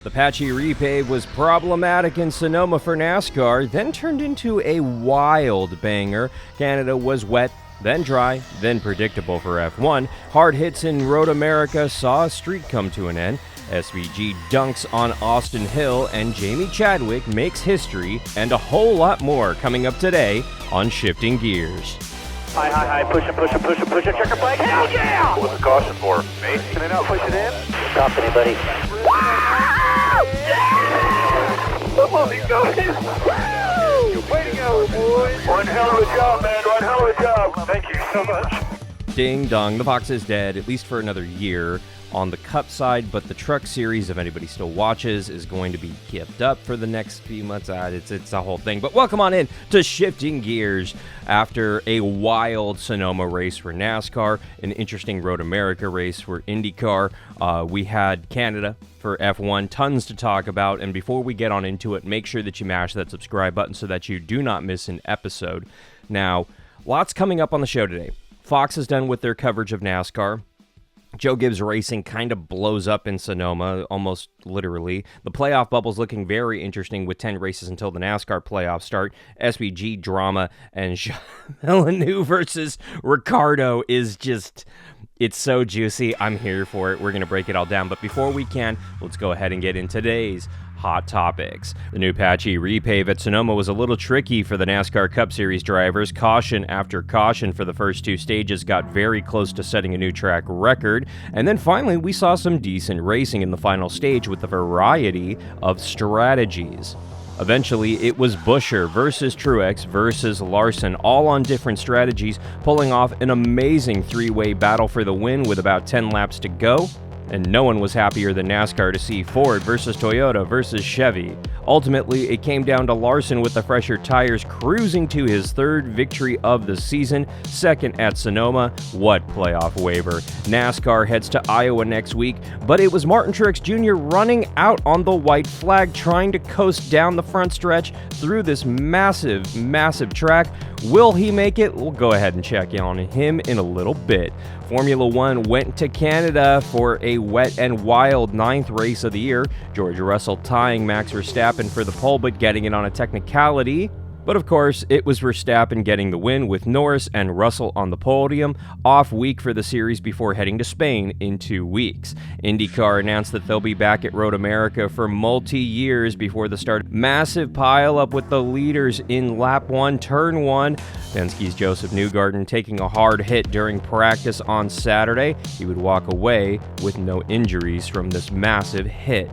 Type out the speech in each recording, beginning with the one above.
The patchy repave was problematic in Sonoma for NASCAR, then turned into a wild banger. Canada was wet, then dry, then predictable for F1. Hard hits in Road America saw a streak come to an end. SVG dunks on Austin Hill, and Jamie Chadwick makes history, and a whole lot more coming up today on Shifting Gears. High, push it, checker flag, hell yeah! What's the caution for? Me? Can I not push it in? Stop anybody. Come on, he's going! Way to go, boys! One hell of a job, man, one hell of a job. Thank you so much. Ding dong, the Fox is dead, at least for another year on the Cup side, but the Truck Series, if anybody still watches, is going to be kept up for the next few months. It's a whole thing. But welcome on in to Shifting Gears. After a wild Sonoma race for NASCAR, an interesting Road America race for IndyCar, we had Canada for F1, tons to talk about. And before we get on into it, make sure that you mash that subscribe button so that you do not miss an episode. Now, lots coming up on the show today. Fox is done with their coverage of NASCAR. Joe Gibbs Racing kind of blows up in Sonoma, almost literally. The playoff bubble's looking very interesting with 10 races until the NASCAR playoffs start. SVG drama and Villeneuve versus Ricardo is just... it's so juicy. I'm here for it. We're going to break it all down. But before we can, let's go ahead and get in today's hot topics. The new patchy repave at Sonoma was a little tricky for the NASCAR Cup Series drivers. Caution after caution for the first two stages got very close to setting a new track record. And then finally, we saw some decent racing in the final stage with a variety of strategies. Eventually, it was Buescher versus Truex versus Larson, all on different strategies, pulling off an amazing three-way battle for the win with about 10 laps to go. And no one was happier than NASCAR to see Ford versus Toyota versus Chevy. Ultimately, it came down to Larson with the fresher tires cruising to his third victory of the season, second at Sonoma. What playoff waiver. NASCAR heads to Iowa next week, but it was Martin Truex Jr. running out on the white flag, trying to coast down the front stretch through this massive, massive track. Will he make it? We'll go ahead and check on him in a little bit. Formula One went to Canada for a wet and wild 9th race of the year. George Russell tying Max Verstappen for the pole, but getting it on a technicality. But of course, it was Verstappen getting the win with Norris and Russell on the podium. Off week for the series before heading to Spain in 2 weeks. IndyCar announced that they'll be back at Road America for multi-years before the start. Massive pile-up with the leaders in lap 1, turn 1. Penske's Joseph Newgarden taking a hard hit during practice on Saturday. He would walk away with no injuries from this massive hit.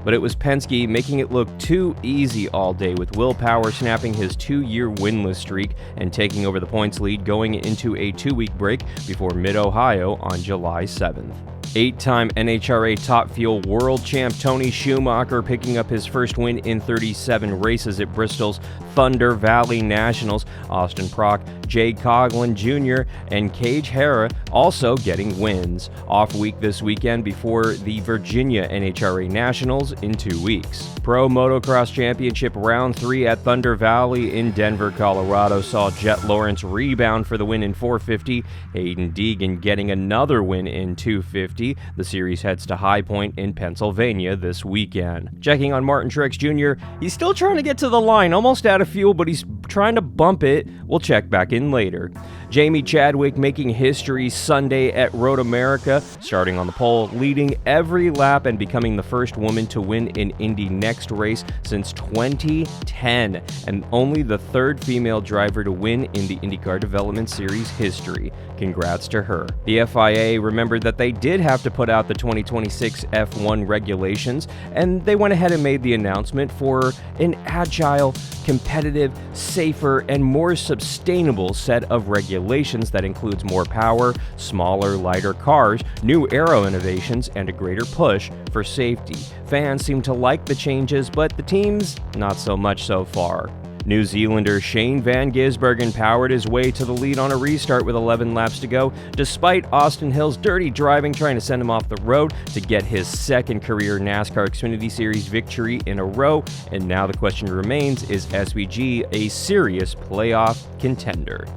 But it was Penske making it look too easy all day, with Will Power snapping his 2-year winless streak and taking over the points lead going into a 2-week break before Mid-Ohio on July 7th. 8-time NHRA Top Fuel World Champ Tony Schumacher picking up his first win in 37 races at Bristol's Thunder Valley Nationals. Austin Prock, Jay Coughlin Jr., and Cage Hara also getting wins. Off week this weekend before the Virginia NHRA Nationals in 2 weeks. Pro Motocross Championship Round 3 at Thunder Valley in Denver, Colorado saw Jet Lawrence rebound for the win in 450. Hayden Deegan getting another win in 250. The series heads to High Point in Pennsylvania this weekend. Checking on Martin Truex Jr., he's still trying to get to the line, almost out of fuel, but he's trying to bump it. We'll check back in later. Jamie Chadwick making history Sunday at Road America, starting on the pole, leading every lap, and becoming the first woman to win an Indy Next race since 2010, and only the third female driver to win in the IndyCar Development Series history. Congrats to her. The FIA remembered that they did have to put out the 2026 F1 regulations, and they went ahead and made the announcement for an agile, competitive, safer, and more sustainable set of regulations that includes more power, smaller, lighter cars, new aero innovations, and a greater push for safety. Fans seem to like the changes, but the teams, not so much so far. New Zealander Shane Van Gisbergen powered his way to the lead on a restart with 11 laps to go, despite Austin Hill's dirty driving trying to send him off the road to get his second career NASCAR Xfinity Series victory in a row. And now the question remains, is SVG a serious playoff contender?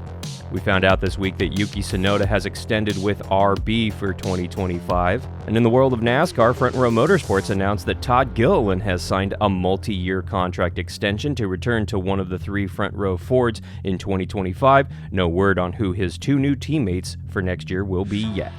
We found out this week that Yuki Tsunoda has extended with RB for 2025. And in the world of NASCAR, Front Row Motorsports announced that Todd Gilliland has signed a multi-year contract extension to return to one of the 3 Front Row Fords in 2025. No word on who his 2 new teammates for next year will be yet.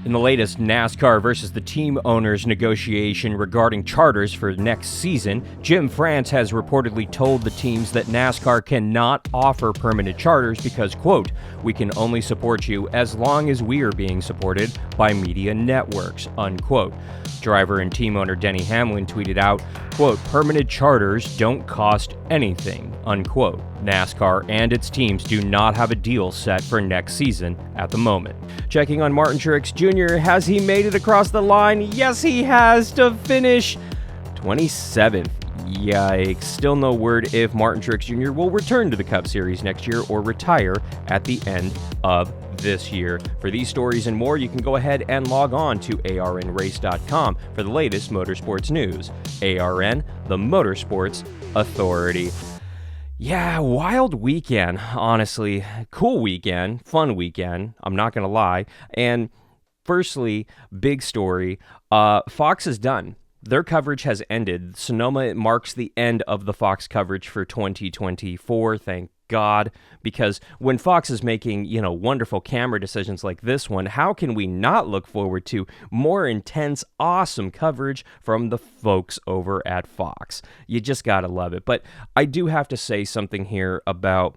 In the latest NASCAR versus the team owners negotiation regarding charters for next season, Jim France has reportedly told the teams that NASCAR cannot offer permanent charters because, quote, we can only support you as long as we are being supported by media networks, unquote. Driver and team owner Denny Hamlin tweeted out, quote, permanent charters don't cost anything, unquote. NASCAR and its teams do not have a deal set for next season at the moment. Checking on Martin Truex Jr., has he made it across the line? Yes, he has, to finish 27th. Yikes. Still no word if Martin Truex Jr. will return to the Cup Series next year or retire at the end of this year. For these stories and more, you can go ahead and log on to arnrace.com for the latest motorsports news. ARN, the Motorsports Authority. Yeah, wild weekend, honestly. Cool weekend, fun weekend, I'm not going to lie. And firstly, big story, Fox is done. Their coverage has ended. Sonoma marks the end of the Fox coverage for 2024, thank God, because when Fox is making, wonderful camera decisions like this one, how can we not look forward to more intense, awesome coverage from the folks over at Fox? You just gotta love it. But I do have to say something here about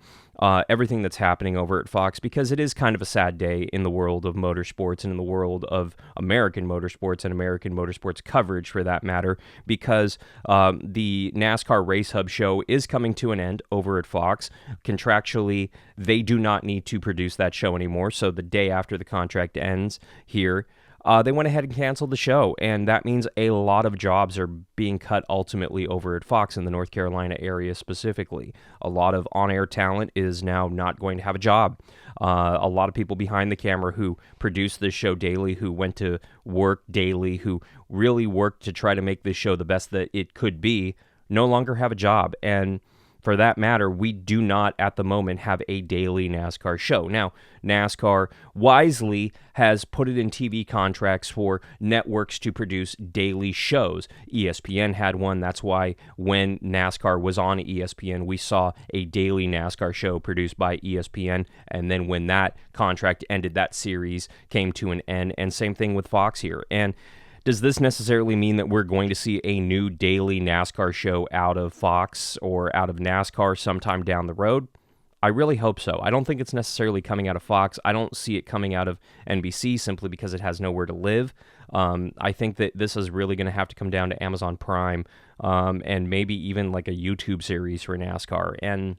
everything that's happening over at Fox, because it is kind of a sad day in the world of motorsports and in the world of American motorsports and American motorsports coverage, for that matter, because the NASCAR Race Hub show is coming to an end over at Fox. Contractually, they do not need to produce that show anymore, so the day after the contract ends here, they went ahead and canceled the show, and that means a lot of jobs are being cut ultimately over at Fox in the North Carolina area specifically. A lot of on-air talent is now not going to have a job. A lot of people behind the camera who produce this show daily, who went to work daily, who really worked to try to make this show the best that it could be, no longer have a job. And for that matter, we do not at the moment have a daily NASCAR show. Now, NASCAR wisely has put it in TV contracts for networks to produce daily shows. ESPN had one. That's why when NASCAR was on ESPN, we saw a daily NASCAR show produced by ESPN. And then when that contract ended, that series came to an end. And same thing with Fox here. And does this necessarily mean that we're going to see a new daily NASCAR show out of Fox or out of NASCAR sometime down the road? I really hope so. I don't think it's necessarily coming out of Fox. I don't see it coming out of NBC simply because it has nowhere to live. I think that this is really going to have to come down to Amazon Prime and maybe even like a YouTube series for NASCAR. And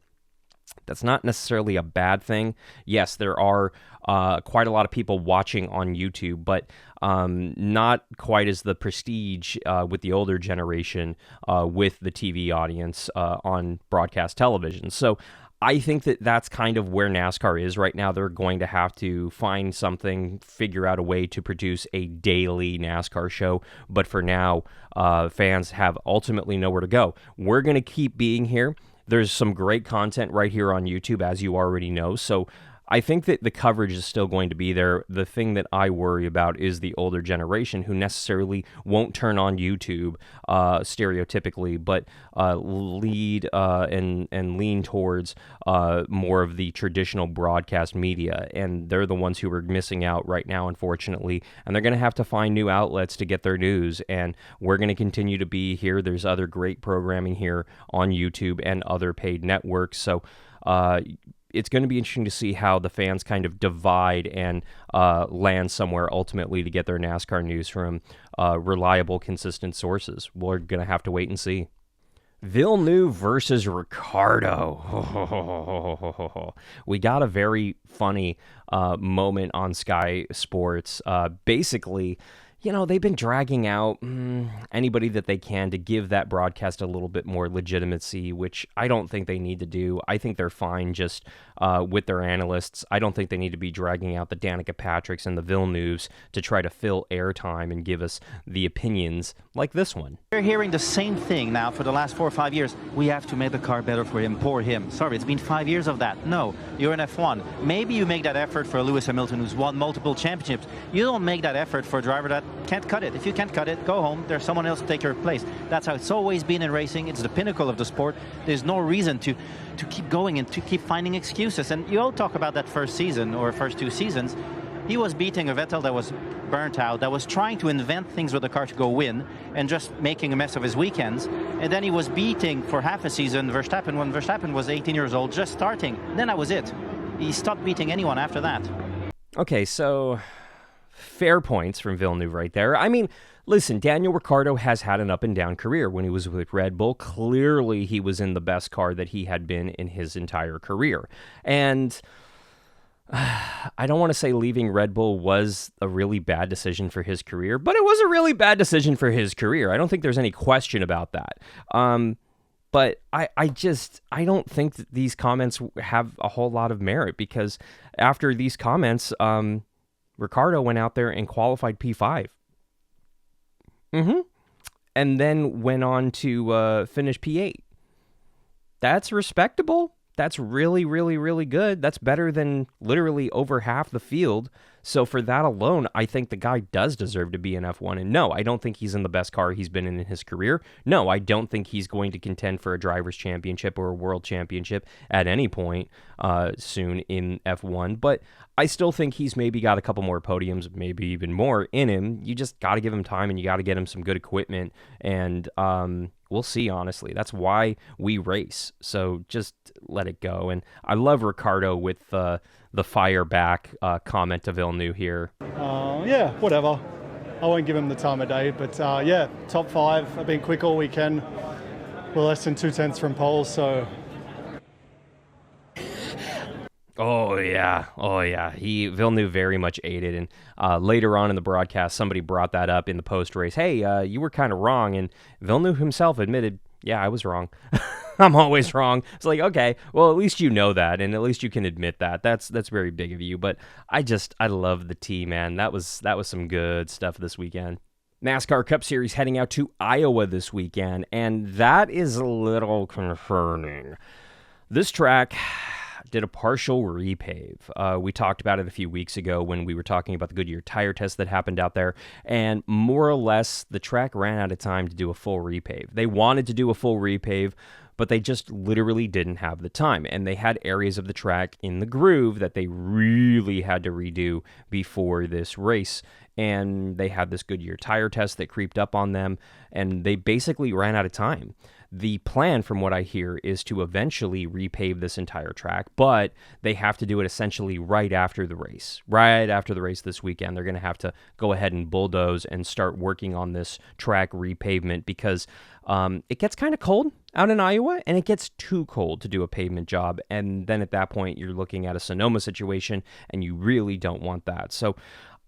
that's not necessarily a bad thing. Yes, there are quite a lot of people watching on YouTube, but not quite as the prestige with the older generation with the TV audience on broadcast television. So I think that that's kind of where NASCAR is right now. They're going to have to find something, figure out a way to produce a daily NASCAR show. But for now, fans have ultimately nowhere to go. We're going to keep being here. There's some great content right here on YouTube, as you already know. So I think that the coverage is still going to be there. The thing that I worry about is the older generation who necessarily won't turn on YouTube stereotypically, but lead and lean towards more of the traditional broadcast media. And they're the ones who are missing out right now, unfortunately. And they're going to have to find new outlets to get their news. And we're going to continue to be here. There's other great programming here on YouTube and other paid networks. So it's going to be interesting to see how the fans kind of divide and land somewhere ultimately to get their NASCAR news from reliable, consistent sources. We're going to have to wait and see. Villeneuve versus Ricciardo. We got a very funny moment on Sky Sports. Basically, they've been dragging out anybody that they can to give that broadcast a little bit more legitimacy, which I don't think they need to do. I think they're fine just with their analysts. I don't think they need to be dragging out the Danica Patricks and the Villeneuves to try to fill airtime and give us the opinions like this one. We're hearing the same thing now for the last 4 or 5 years. We have to make the car better for him, poor him. Sorry, it's been 5 years of that. No, you're in F1. Maybe you make that effort for Lewis Hamilton, who's won multiple championships. You don't make that effort for a driver that can't cut it. If you can't cut it, go home. There's someone else to take your place. That's how it's always been in racing. It's the pinnacle of the sport. There's no reason to keep going and to keep finding excuses. And you all talk about that first season or first 2 seasons. He was beating a Vettel that was burnt out, that was trying to invent things with the car to go win and just making a mess of his weekends. And then he was beating for half a season Verstappen when Verstappen was 18 years old, just starting. Then that was it. He stopped beating anyone after that. Okay, so fair points from Villeneuve right there. I mean, listen, Daniel Ricciardo has had an up-and-down career. When he was with Red Bull, clearly he was in the best car that he had been in his entire career. And I don't want to say leaving Red Bull was a really bad decision for his career, but it was a really bad decision for his career. I don't think there's any question about that. But I don't think that these comments have a whole lot of merit, because after these comments, Ricciardo went out there and qualified P5. And then went on to finish P8. That's respectable. That's really, really, really good. That's better than literally over half the field. So for that alone, I think the guy does deserve to be in F1. And no, I don't think he's in the best car he's been in his career. No, I don't think he's going to contend for a driver's championship or a world championship at any point soon in F1. But I still think he's maybe got a couple more podiums, maybe even more in him. You just got to give him time, and you got to get him some good equipment. And we'll see, honestly. That's why we race. So just let it go. And I love Ricciardo with the fire back comment to Villeneuve here. Yeah, whatever. I won't give him the time of day. But yeah, top 5. I've been quick all weekend. We're less than 2/10 from pole, so... Oh, yeah. Villeneuve very much aided. And later on in the broadcast, somebody brought that up in the post-race. Hey, you were kind of wrong. And Villeneuve himself admitted, yeah, I was wrong. I'm always wrong. It's like, okay, well, at least you know that, and at least you can admit that. That's very big of you. But I love the T, man. That was some good stuff this weekend. NASCAR Cup Series heading out to Iowa this weekend, and that is a little concerning. This track did a partial repave. We talked about it a few weeks ago when we were talking about the Goodyear tire test that happened out there, and more or less the track ran out of time to do a full repave. They wanted to do a full repave, but they just literally didn't have the time, and they had areas of the track in the groove that they really had to redo before this race. And they had this Goodyear tire test that creeped up on them, and they basically ran out of time. The plan, from what I hear, is to eventually repave this entire track, but they have to do it essentially right after the race. Right after the race this weekend, they're going to have to go ahead and bulldoze and start working on this track repavement, because it gets kind of cold out in Iowa, and it gets too cold to do a pavement job. And then at that point, you're looking at a Sonoma situation, and you really don't want that. So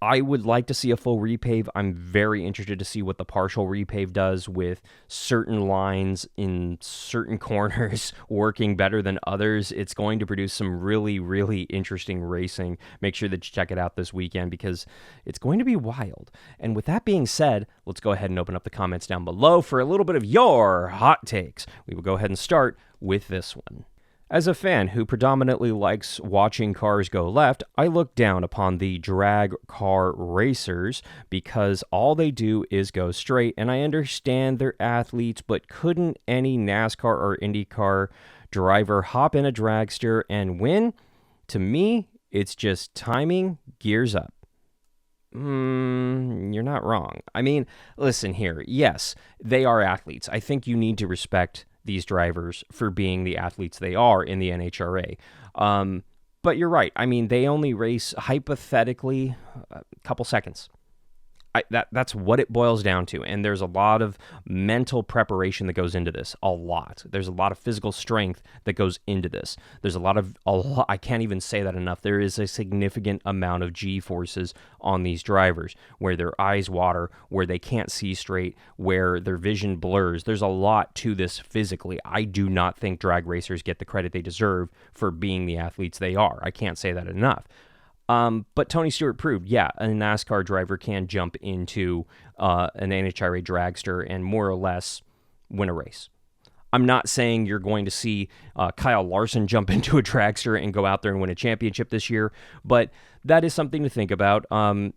I would like to see a full repave. I'm very interested to see what the partial repave does with certain lines in certain corners working better than others. It's going to produce some really, really interesting racing. Make sure that you check it out this weekend, because it's going to be wild. And with that being said, let's go ahead and open up the comments down below for a little bit of your hot takes. We will go ahead and start with this one. As a fan who predominantly likes watching cars go left, I look down upon the drag car racers because all they do is go straight, and I understand they're athletes, but couldn't any NASCAR or IndyCar driver hop in a dragster and win? To me, it's just timing, gears up. You're not wrong. I mean, listen here. Yes, they are athletes. I think you need to respect these drivers for being the athletes they are in the NHRA. But you're right. I mean, they only race hypothetically a couple seconds. That's what it boils down to. And there's a lot of mental preparation that goes into this. A lot. There's a lot of physical strength that goes into this. There's I can't even say that enough. There is a significant amount of G-forces on these drivers, where their eyes water, where they can't see straight, where their vision blurs. There's a lot to this physically. I do not think drag racers get the credit they deserve for being the athletes they are. I can't say that enough. But Tony Stewart proved, a NASCAR driver can jump into an NHRA dragster and more or less win a race. I'm not saying you're going to see Kyle Larson jump into a dragster and go out there and win a championship this year, but that is something to think about.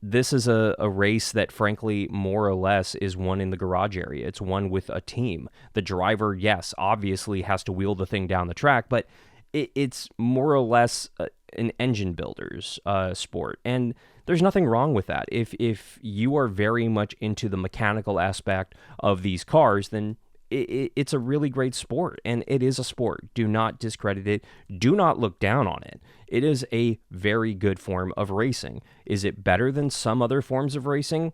This is a race that, frankly, more or less is won in the garage area. It's won with a team. The driver, yes, obviously has to wheel the thing down the track, but it's more or less an engine builder's sport, and there's nothing wrong with that. If you are very much into the mechanical aspect of these cars, then it's a really great sport, and it is a sport. Do not discredit it. Do not look down on it. It is a very good form of racing. Is it better than some other forms of racing?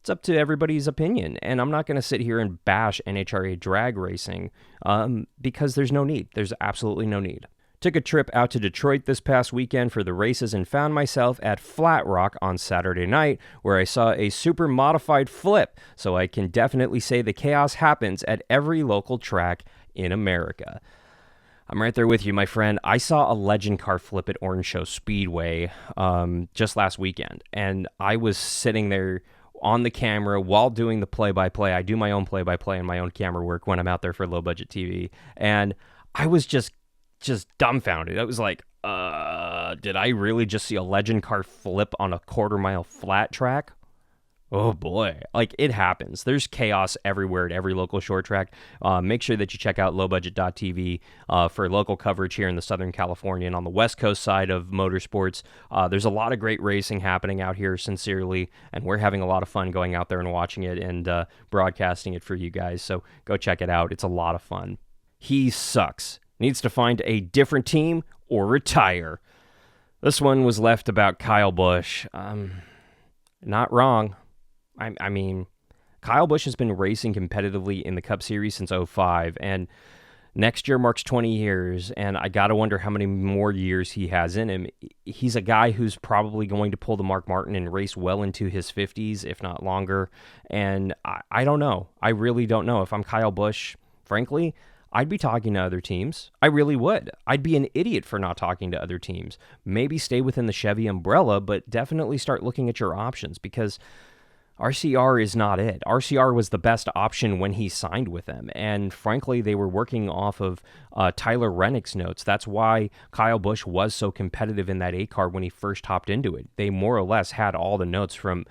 It's up to everybody's opinion, and I'm not going to sit here and bash NHRA drag racing because there's no need. There's absolutely no need. Took a trip out to Detroit this past weekend for the races and found myself at Flat Rock on Saturday night, where I saw a super modified flip, so I can definitely say the chaos happens at every local track in America. I'm right there with you, my friend. I saw a legend car flip at Orange Show Speedway just last weekend, and I was sitting there on the camera while doing the play-by-play. I do my own play-by-play and my own camera work when I'm out there for low-budget TV, and I was just dumbfounded. I was like, did I really just see a legend car flip on a quarter-mile flat track? Oh boy, like, it happens. There's chaos everywhere at every local short track. Make sure that you check out lowbudget.tv for local coverage here in the Southern California and on the West Coast side of motorsports. There's a lot of great racing happening out here, sincerely, and we're having a lot of fun going out there and watching it and broadcasting it for you guys. So go check it out. It's a lot of fun. He sucks. Needs to find a different team or retire. This one was left about Kyle Busch. Not wrong. I mean, Kyle Busch has been racing competitively in the Cup Series since 2005, and next year marks 20 years, and I got to wonder how many more years he has in him. He's a guy who's probably going to pull the Mark Martin and race well into his 50s, if not longer, and I don't know. I really don't know. If I'm Kyle Busch, frankly, I'd be talking to other teams. I really would. I'd be an idiot for not talking to other teams. Maybe stay within the Chevy umbrella, but definitely start looking at your options, because RCR is not it. RCR was the best option when he signed with them, and frankly, they were working off of Tyler Rennick's notes. That's why Kyle Busch was so competitive in that 8 car when he first hopped into it. They more or less had all the notes from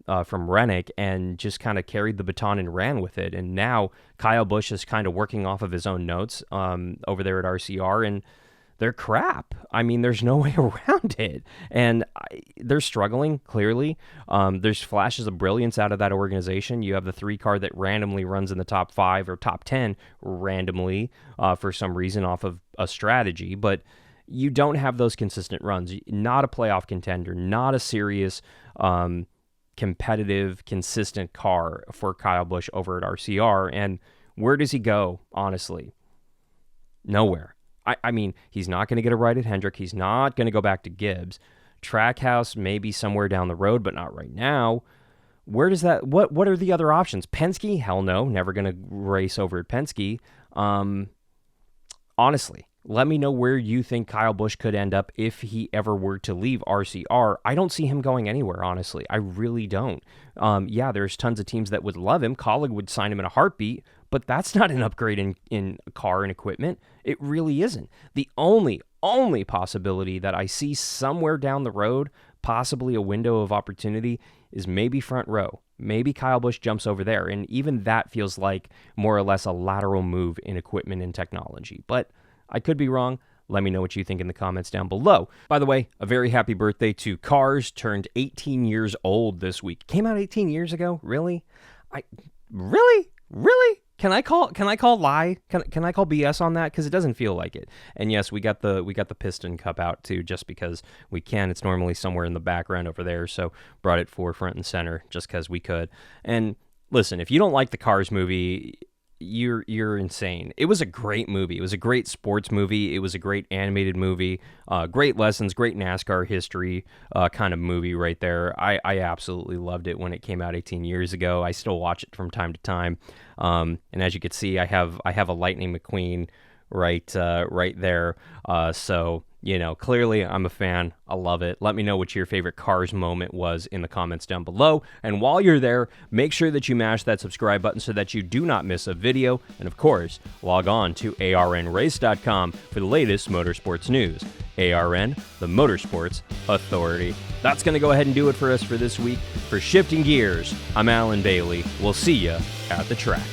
Rennick and just kind of carried the baton and ran with it. And now Kyle Busch is kind of working off of his own notes over there at RCR, and they're crap. I mean, there's no way around it. And they're struggling, clearly. There's flashes of brilliance out of that organization. You have the 3 car that randomly runs in the top 5 or top 10 randomly for some reason off of a strategy, but you don't have those consistent runs. Not a playoff contender, not a serious competitive, consistent car for Kyle Busch over at RCR. And where does he go, honestly? Nowhere. I mean, he's not going to get a ride at Hendrick. He's not going to go back to Gibbs. Trackhouse maybe somewhere down the road, but not right now. Where does that? What are the other options? Penske? Hell no, never going to race over at Penske. Honestly, let me know where you think Kyle Busch could end up if he ever were to leave RCR. I don't see him going anywhere, honestly. I really don't. Yeah, there's tons of teams that would love him. Colleague would sign him in a heartbeat, but that's not an upgrade in car and equipment. It really isn't. The only possibility that I see somewhere down the road, possibly a window of opportunity, is maybe front row. Maybe Kyle Busch jumps over there, and even that feels like more or less a lateral move in equipment and technology. But I could be wrong. Let me know what you think in the comments down below. By the way, a very happy birthday to Cars, turned 18 years old this week. Came out 18 years ago? Really? Really? Can I call lie? Can I call BS on that? Because it doesn't feel like it. And yes, we got the Piston Cup out too, just because we can. It's normally somewhere in the background over there, so brought it forefront and center just because we could. And listen, if you don't like the Cars movie, you're insane. It was a great movie. It was a great sports movie. It was a great animated movie. Great lessons, great NASCAR history kind of movie right there. I absolutely loved it when it came out 18 years ago. I still watch it from time to time. And as you can see, I have a Lightning McQueen right there. So, clearly I'm a fan. I love it. Let me know what your favorite Cars moment was in the comments down below. And while you're there, make sure that you mash that subscribe button so that you do not miss a video. And of course, log on to arnrace.com for the latest motorsports news. ARN, the Motorsports Authority. That's going to go ahead and do it for us for this week. For Shifting Gears, I'm Alan Bailey. We'll see you at the track.